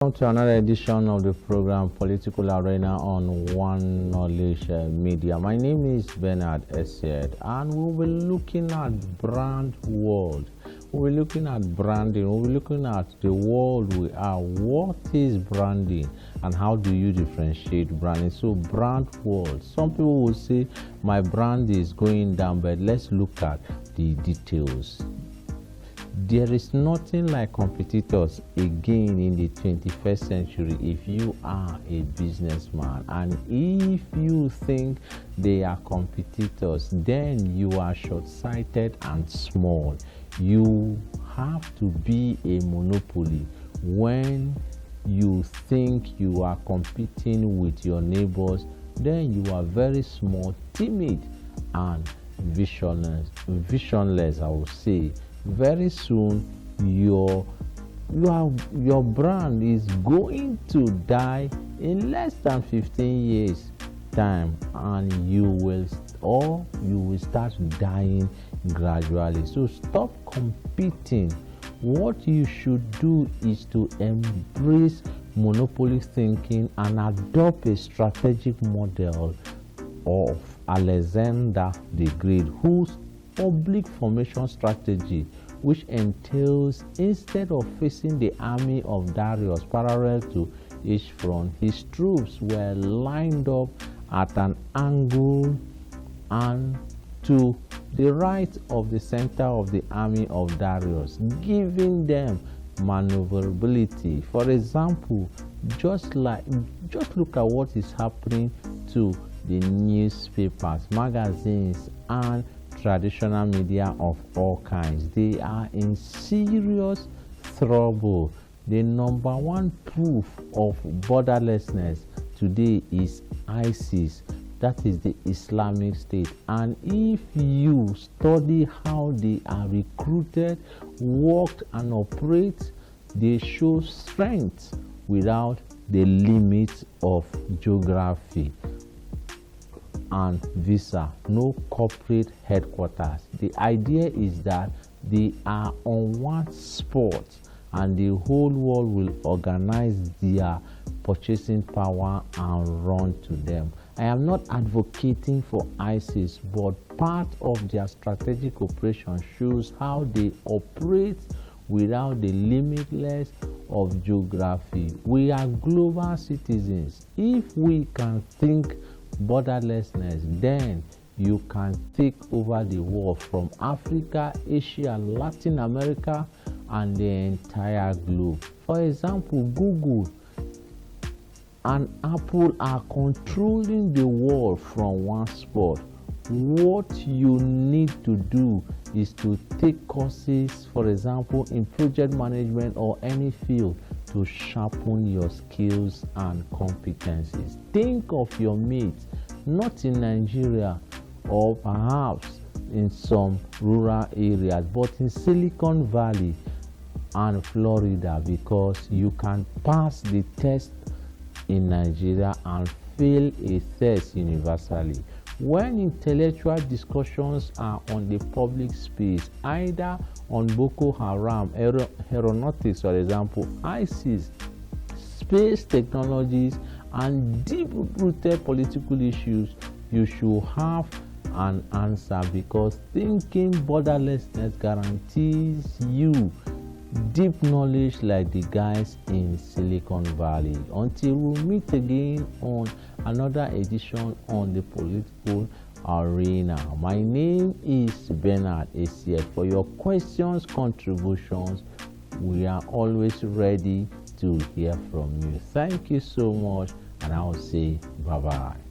Welcome to another edition of the program Political Arena on One Knowledge Media. My name is Bernard Essed, and we'll be looking at brand world. We'll be looking at branding. We'll be looking at the world we are. What is branding, and how do you differentiate branding? So, brand world. Some people will say my brand is going down, but let's look at the details. There is nothing like competitors again in the 21st century if you are a businessman, and if you think they are competitors, then you are short-sighted and small. You have to be a monopoly when you think you are competing with your neighbors. Then you are very small, timid, and visionless, I would say. Very soon your brand is going to die in less than 15 years time, and you will start dying gradually. So stop competing. What you should do is to embrace monopoly thinking and adopt a strategic model of Alexander the Great, whose public formation strategy, which entails, instead of facing the army of Darius parallel to each front, his troops were lined up at an angle and to the right of the center of the army of Darius, giving them maneuverability. For example, just look at what is happening to the newspapers, magazines, and traditional media of all kinds. They are in serious trouble. The number one proof of borderlessness today is ISIS, that is the Islamic State. And if you study how they are recruited, worked, and operate, they show strength without the limits of geography and visa, no corporate headquarters. The idea is that they are on one spot and the whole world will organize their purchasing power and run to them. I am not advocating for ISIS, but part of their strategic operation shows how they operate without the limitless of geography. We are global citizens. If we can think borderlessness, then you can take over the world from Africa, Asia, Latin America, and the entire globe. For example, Google and Apple are controlling the world from one spot. What you need to do is to take courses, for example, in project management or any field, to sharpen your skills and competencies. Think of your mates, not in Nigeria or perhaps in some rural areas, but in Silicon Valley and Florida, because you can pass the test in Nigeria and fail a test universally. When intellectual discussions are on the public space, either on Boko Haram, aeronautics, for example, ISIS, space technologies, and deep-rooted political issues, you should have an answer, because thinking borderlessness guarantees you deep knowledge like the guys in Silicon Valley. Until we meet again on another edition on the Political Arena, my name is Bernard Essed. For your questions, contributions, we are always ready to hear from you. Thank you so much, and I will say bye-bye.